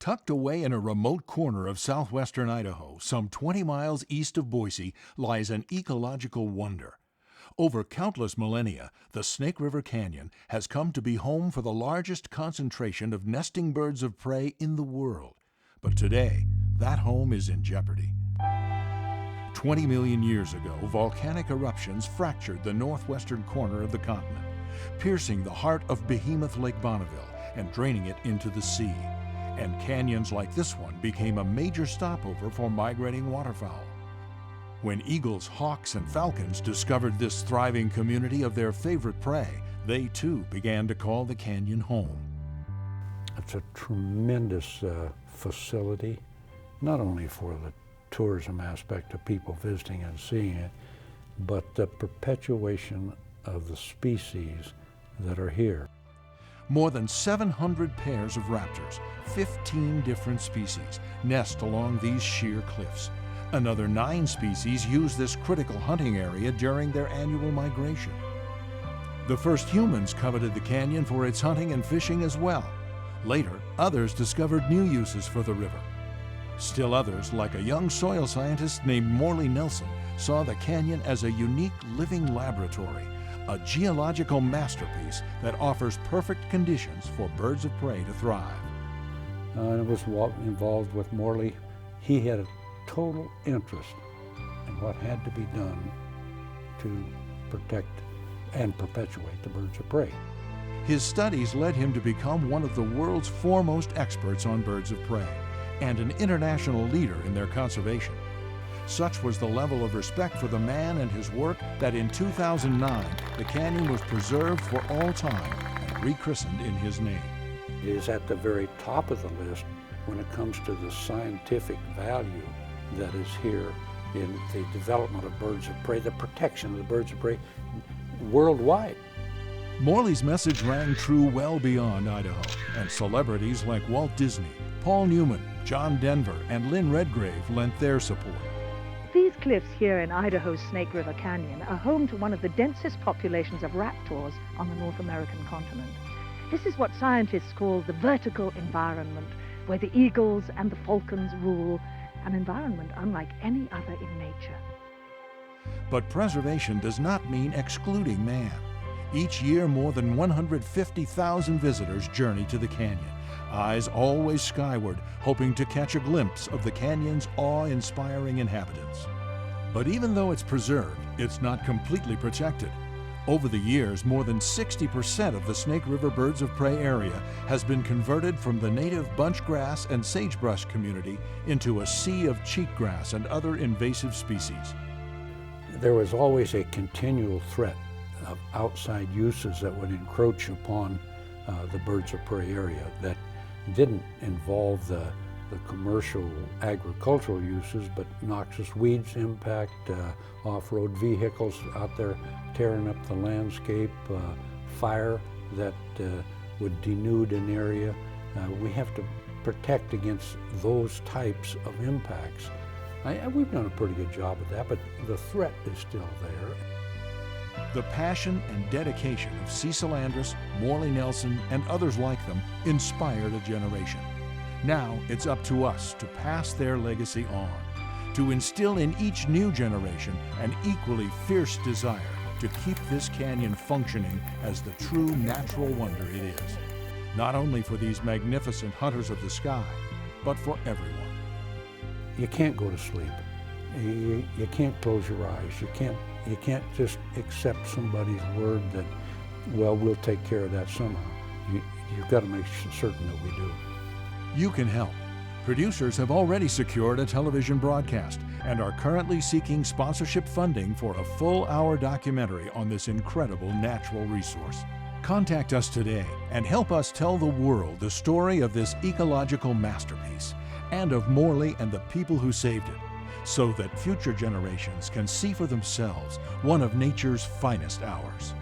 Tucked away in a remote corner of southwestern Idaho, some 20 miles east of Boise, lies an ecological wonder. Over countless millennia, the Snake River Canyon has come to be home for the largest concentration of nesting birds of prey in the world. But today, that home is in jeopardy. 20 million years ago, volcanic eruptions fractured the northwestern corner of the continent, piercing the heart of behemoth Lake Bonneville and draining it into the sea. And canyons like this one became a major stopover for migrating waterfowl. When eagles, hawks, and falcons discovered this thriving community of their favorite prey, they too began to call the canyon home. It's a tremendous facility, not only for the tourism aspect of people visiting and seeing it, but the perpetuation of the species that are here. More than 700 pairs of raptors, 15 different species, nest along these sheer cliffs. Another 9 species use this critical hunting area during their annual migration. The first humans coveted the canyon for its hunting and fishing as well. Later, others discovered new uses for the river. Still others, like a young soil scientist named Morley Nelson, saw the canyon as a unique living laboratory, a geological masterpiece that offers perfect conditions for birds of prey to thrive. I was involved with Morley. He had a total interest in what had to be done to protect and perpetuate the birds of prey. His studies led him to become one of the world's foremost experts on birds of prey and an international leader in their conservation. Such was the level of respect for the man and his work that in 2009, the canyon was preserved for all time and rechristened in his name. It is at the very top of the list when it comes to the scientific value that is here in the development of birds of prey, the protection of the birds of prey worldwide. Morley's message rang true well beyond Idaho, and celebrities like Walt Disney, Paul Newman, John Denver, and Lynn Redgrave lent their support. These cliffs here in Idaho's Snake River Canyon are home to one of the densest populations of raptors on the North American continent. This is what scientists call the vertical environment, where the eagles and the falcons rule, an environment unlike any other in nature. But preservation does not mean excluding man. Each year, more than 150,000 visitors journey to the canyon, eyes always skyward, hoping to catch a glimpse of the canyon's awe-inspiring inhabitants. But even though it's preserved, it's not completely protected. Over the years, more than 60% of the Snake River birds of prey area has been converted from the native bunchgrass and sagebrush community into a sea of cheatgrass and other invasive species. There was always a continual threat of outside uses that would encroach upon the birds of prey area that didn't involve the commercial agricultural uses, but noxious weeds impact, off-road vehicles out there tearing up the landscape, fire that would denude an area. We have to protect against those types of impacts. We've done a pretty good job of that, but the threat is still there. The passion and dedication of Cecil Andrus, Morley Nelson, and others like them inspired a generation. Now it's up to us to pass their legacy on, to instill in each new generation an equally fierce desire to keep this canyon functioning as the true natural wonder it is, not only for these magnificent hunters of the sky, but for everyone. You can't go to sleep. You can't close your eyes. You can't just accept somebody's word that, well, we'll take care of that somehow. You've got to make certain that we do. You can help. Producers have already secured a television broadcast and are currently seeking sponsorship funding for a full-hour documentary on this incredible natural resource. Contact us today and help us tell the world the story of this ecological masterpiece and of Morley and the people who saved it, so that future generations can see for themselves one of nature's finest hours.